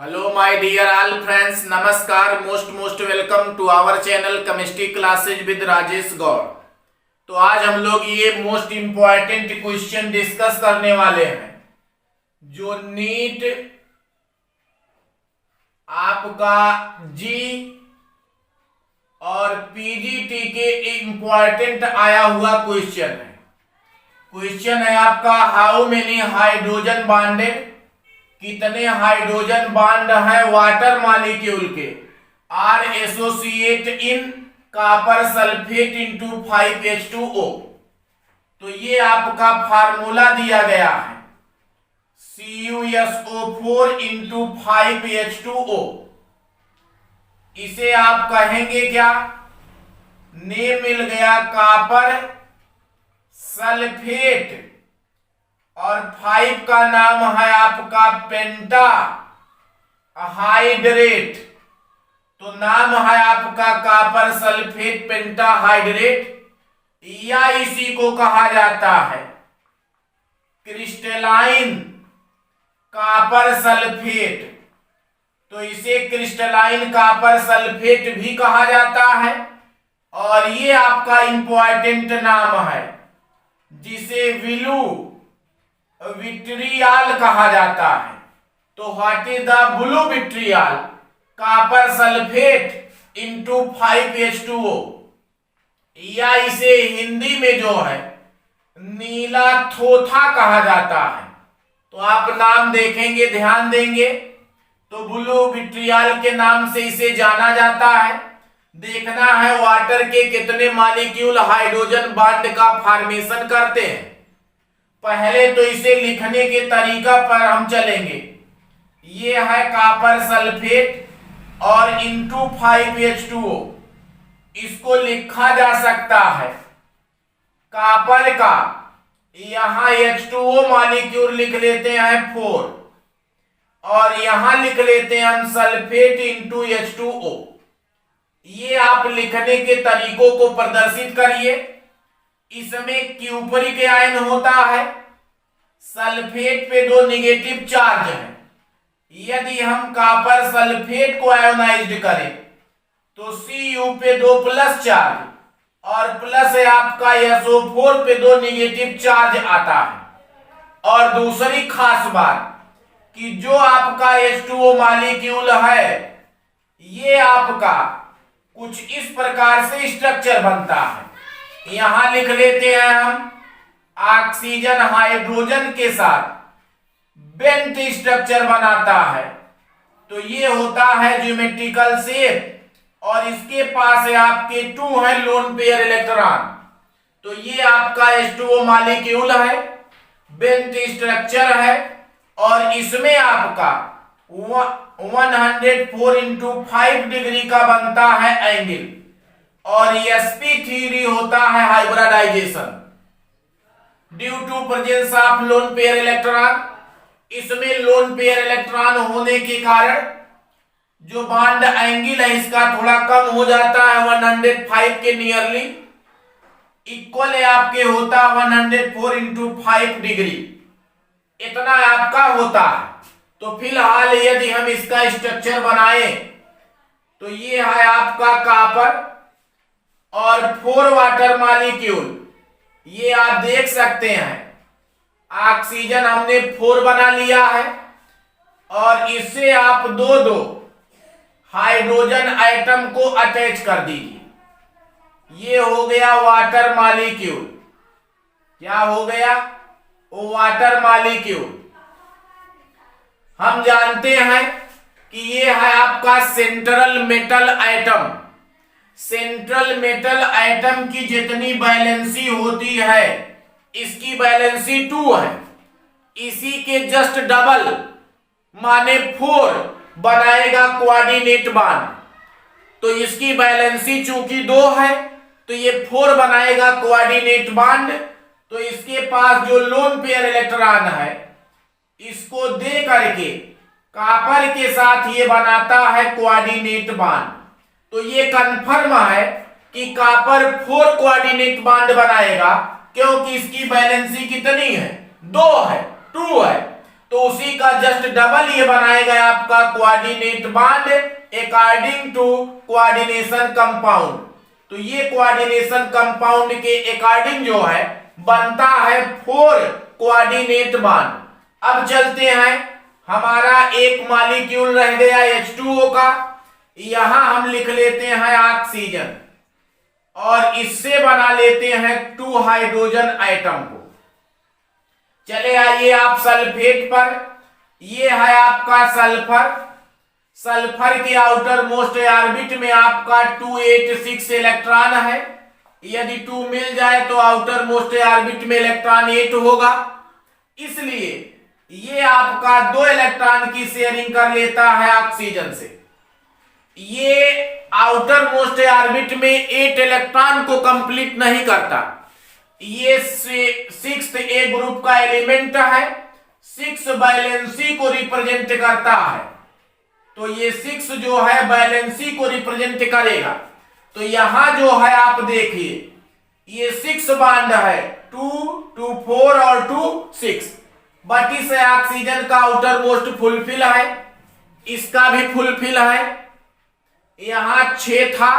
Hello my dear all friends, नमस्कार। Most welcome to our channel chemistry classes with Rajesh Gaur. तो आज हम लोग ये मोस्ट इंपॉर्टेंट क्वेश्चन डिस्कस करने वाले हैं जो नीट आपका जी और पीजीटी के इंपॉर्टेंट आया हुआ क्वेश्चन है। क्वेश्चन है आपका हाउ मेनी हाइड्रोजन बॉन्डेड, कितने हाइड्रोजन बांड है वाटर मॉलिक्यूल के are associate in copper sulphate into 5H2O। तो ये आपका फार्मूला दिया गया है CuSO4 इंटू 5H2O। इसे आप कहेंगे क्या? नेम मिल गया कॉपर सल्फेट और 5 का नाम है आपका पेंटा हाइड्रेट। तो नाम है आपका कॉपर सल्फेट पेंटा हाइड्रेट, या इसी को कहा जाता है क्रिस्टलाइन कॉपर सल्फेट। तो इसे क्रिस्टलाइन कॉपर सल्फेट भी कहा जाता है। और ये आपका इंपॉर्टेंट नाम है जिसे ब्लू विट्रियाल कहा जाता है। तो what is the blue vitriol? Copper sulphate into 5H2O, या इसे हिंदी में जो है नीला थोथा कहा जाता है। तो आप नाम देखेंगे, ध्यान देंगे तो ब्लू विट्रियाल के नाम से इसे जाना जाता है। देखना है वाटर के कितने मॉलिक्यूल हाइड्रोजन बॉन्ड का फॉर्मेशन करते हैं। पहले तो इसे लिखने के तरीका पर हम चलेंगे। ये है कॉपर सल्फेट और इंटू 5H2O। इसको लिखा जा सकता है कॉपर का, यहां H2O मॉलिक्यूल लिख लेते हैं 4 और यहां लिख लेते हैं हम सल्फेट इंटू H2O। ये आप लिखने के तरीकों को प्रदर्शित करिए। इसमें क्यूपरिक आयन होता है, सल्फेट पे 2 निगेटिव चार्ज है। यदि हम कॉपर सल्फेट को आयोनाइज्ड करें तो Cu पे 2 प्लस चार्ज और प्लस है आपका SO4 पे 2 निगेटिव चार्ज आता है। और दूसरी खास बात कि जो आपका H2O मॉलिक्यूल है ये आपका कुछ इस प्रकार से स्ट्रक्चर बनता है। यहां लिख लेते हैं हम ऑक्सीजन हाइड्रोजन के साथ बेंट स्ट्रक्चर बनाता है। तो ये होता है ज्योमेट्रिकल शेप और इसके पास है आपके 2 है लोन पेयर इलेक्ट्रॉन। तो ये आपका H2O मॉलिक्यूल है, बेंट स्ट्रक्चर है और इसमें आपका 104 इंटू 5 डिग्री का बनता है एंगल। और sp3 होता है hybridization due to presence of lone pair electron. इसमें लोन पेयर इलेक्ट्रॉन होने के कारण जो बॉन्ड एंगल है इसका थोड़ा कम हो जाता है, 105 के नियरली इक्वल है आपके होता 104 इंटू 5 डिग्री, इतना आपका होता है। तो फिलहाल यदि हम इसका स्ट्रक्चर बनाएं तो ये है आपका कॉपर और 4 वाटर मॉलिक्यूल। ये आप देख सकते हैं ऑक्सीजन हमने 4 बना लिया है और इससे आप 2 हाइड्रोजन आइटम को अटैच कर दीजिए। ये हो गया वाटर मॉलिक्यूल। क्या हो गया? Water molecule. हम जानते हैं कि ये है आपका central metal atom. Central metal atom की जितनी वैलेंसी होती है इसकी वैलेंसी 2 है। इसी के जस्ट डबल माने 4 बनाएगा कोऑर्डिनेट बॉन्ड। तो इसकी वैलेंसी चूंकि 2 है तो ये 4 बनाएगा कोऑर्डिनेट बॉन्ड। तो इसके पास जो लोन पेयर इलेक्ट्रॉन है इसको दे करके कॉपर के साथ ये बनाता है कोऑर्डिनेट बॉन्ड। तो ये कंफर्म है कि कॉपर 4 कोऑर्डिनेट बॉन्ड बनाएगा क्योंकि इसकी वैलेंसी कितनी है? 2 है, 2 है। तो उसी का जस्ट डबल ये बनाएगा आपका coordinate bond according to coordination compound. तो ये कोऑर्डिनेशन कंपाउंड के अकॉर्डिंग जो है बनता है 4 कोऑर्डिनेट बॉन्ड। अब चलते हैं, हमारा एक मॉलिक्यूल रह गया H2O का, यहां हम लिख लेते हैं ऑक्सीजन और इससे बना लेते हैं 2 हाइड्रोजन आइटम को। चले आइए आप सल्फेट पर, ये है आपका सल्फर। सल्फर के आउटर मोस्ट ऑर्बिट में आपका 286 इलेक्ट्रॉन है। यदि 2 मिल जाए तो आउटर मोस्ट ऑर्बिट में इलेक्ट्रॉन 8 होगा, इसलिए ये आपका 2 इलेक्ट्रॉन की शेयरिंग कर लेता है ऑक्सीजन से। ये आउटर मोस्ट ऑर्बिट में 8 इलेक्ट्रॉन को कंप्लीट नहीं करता। ये 6th ए ग्रुप का एलिमेंट है, 6 वैलेंसी को रिप्रेजेंट करता है। तो ये 6 जो है वैलेंसी को रिप्रेजेंट करेगा। तो यहां जो है आप देखिए, ये 6 बॉन्ड है, 2, 2, 4 और 2, 6। बट इस ऑक्सीजन का आउटर मोस्ट फुलफिल है, इसका भी फुलफिल है। यहां 6 था,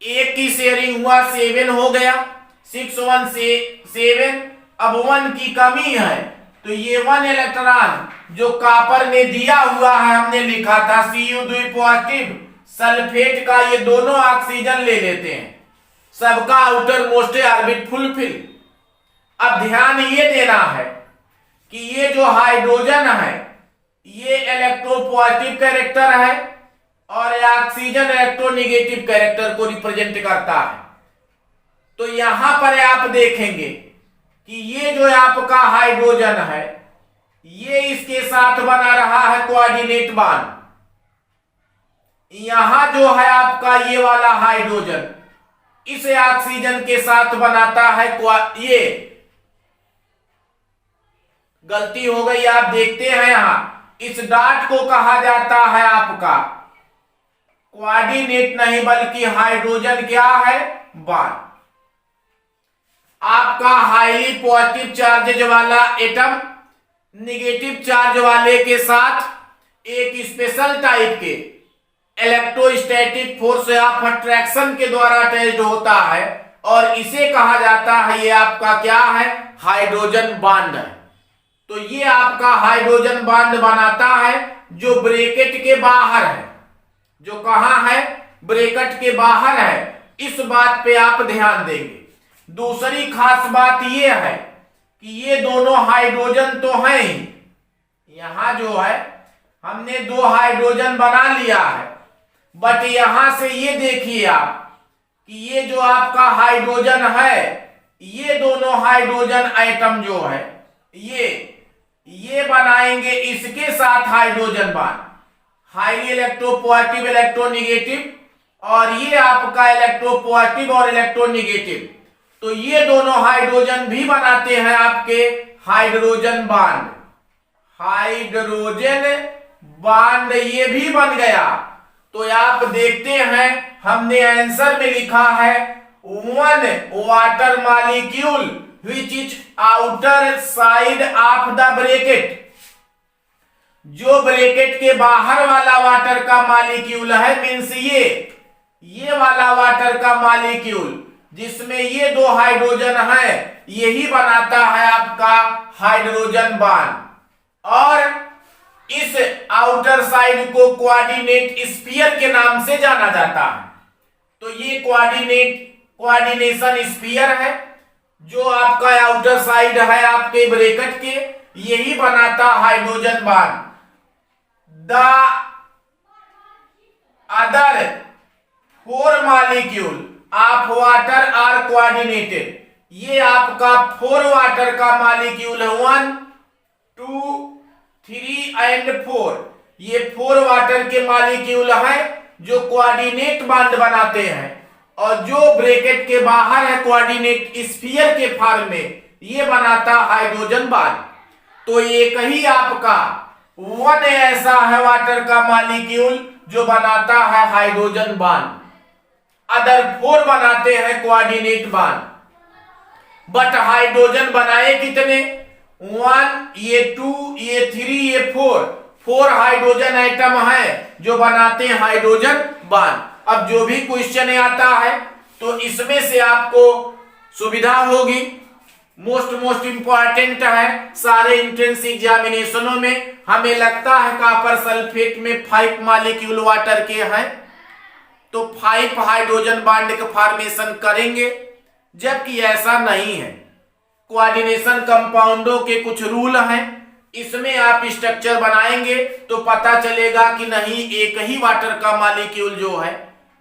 एक की शेयरिंग हुआ 7 हो गया, 6 1 से 7। अब 1 की कमी है, तो ये 1 इलेक्ट्रॉन जो कॉपर ने दिया हुआ है, हमने लिखा था Cu2 पॉजिटिव सल्फेट का, ये दोनों ऑक्सीजन ले लेते हैं, सबका आउटर मोस्ट ऑर्बिट फुलफिल। अब ध्यान ये देना है कि ये जो हाइड्रोजन है ये इलेक्ट्रोपॉजिटिव कैरेक्टर है और ऑक्सीजन इलेक्ट्रोनेगेटिव कैरेक्टर को रिप्रेजेंट करता है। तो यहां पर आप देखेंगे कि ये जो आपका हाइड्रोजन है ये इसके साथ बना रहा है कोऑर्डिनेट बॉन्ड। यहां जो है आपका ये वाला हाइड्रोजन इस ऑक्सीजन के साथ बनाता है ये गलती हो गई, आप देखते हैं यहां इस डॉट को कहा जाता है आपका कोऑर्डिनेट नहीं बल्कि हाइड्रोजन क्या है, बॉन्ड। आपका हाईली पॉजिटिव चार्ज वाला एटम निगेटिव चार्ज वाले के साथ एक स्पेशल टाइप के इलेक्ट्रोस्टैटिक फोर्स ऑफ अट्रैक्शन के द्वारा अटैच्ड होता है और इसे कहा जाता है, ये आपका क्या है, हाइड्रोजन बॉन्ड है। तो ये आपका हाइड्रोजन बॉन्ड बनाता है जो ब्रैकेट के बाहर है, जो कहां है, ब्रैकेट के बाहर है। इस बात पे आप ध्यान देंगे। दूसरी खास बात यह है कि ये दोनों हाइड्रोजन तो हैं ही, यहां जो है हमने 2 हाइड्रोजन बना लिया है, बट यहां से ये देखिए आप कि ये जो आपका हाइड्रोजन है, ये दोनों हाइड्रोजन आइटम जो है ये बनाएंगे इसके साथ hydrogen bond, highly electropositive electronegative, और ये आपका इलेक्ट्रोपॉजिटिव और इलेक्ट्रोनेगेटिव। तो ये दोनों हाइड्रोजन भी बनाते हैं आपके हाइड्रोजन बॉन्ड। हाइड्रोजन बॉन्ड ये भी बन गया। तो आप देखते हैं हमने आंसर में लिखा है 1 water molecule which is outer side of the bracket. जो ब्रैकेट के बाहर वाला वाटर का मॉलिक्यूल है, मींस ये वाला वाटर का मॉलिक्यूल जिसमें ये 2 हाइड्रोजन है, यही बनाता है आपका हाइड्रोजन बॉन्ड। और इस आउटर साइड को कोऑर्डिनेट स्फीयर के नाम से जाना जाता है। तो ये कोऑर्डिनेशन स्फीयर है जो आपका आउटर साइड है आपके ब्रैकेट के, यही बनाता hydrogen bond. The other 4 molecule of water are coordinated. ये आपका 4 वाटर का मॉलिक्यूल है, 1, 2, 3 एंड 4। ये 4 वाटर के मॉलिक्यूल है जो कोऑर्डिनेट बॉन्ड बनाते हैं, और जो ब्रैकेट के बाहर है कोऑर्डिनेट स्फीयर के फॉर्म में, ये बनाता हाइड्रोजन बॉन्ड। तो एक ही आपका 1 ऐसा है वाटर का मॉलिक्यूल जो बनाता है हाइड्रोजन बॉन्ड, अदर 4 बनाते हैं कोऑर्डिनेट बॉन्ड। बट हाइड्रोजन बनाए कितने, 1, ये 2, ये 3, ये 4 हाइड्रोजन एटम है जो बनाते हैं हाइड्रोजन बॉन्ड। अब जो भी क्वेश्चन आता है तो इसमें से आपको सुविधा होगी। मोस्ट इंपॉर्टेंट है सारे एंट्रेंस एग्जामिनेशनों में। हमें लगता है कॉपर सल्फेट में 5 मॉलिक्यूल वाटर के हैं तो 5 हाइड्रोजन बॉन्ड का फॉर्मेशन करेंगे, जबकि ऐसा नहीं है। कोऑर्डिनेशन कंपाउंडों के कुछ रूल हैं, इसमें आप स्ट्रक्चर बनाएंगे तो पता चलेगा कि नहीं, एक ही वाटर का मॉलिक्यूल जो है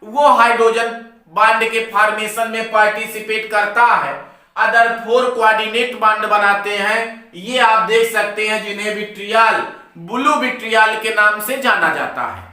वो हाइड्रोजन बॉन्ड के फॉर्मेशन में पार्टिसिपेट करता है, अदर 4 कोऑर्डिनेट बॉन्ड बनाते हैं। ये आप देख सकते हैं जिन्हें विट्रियल, ब्लू विट्रियल के नाम से जाना जाता है।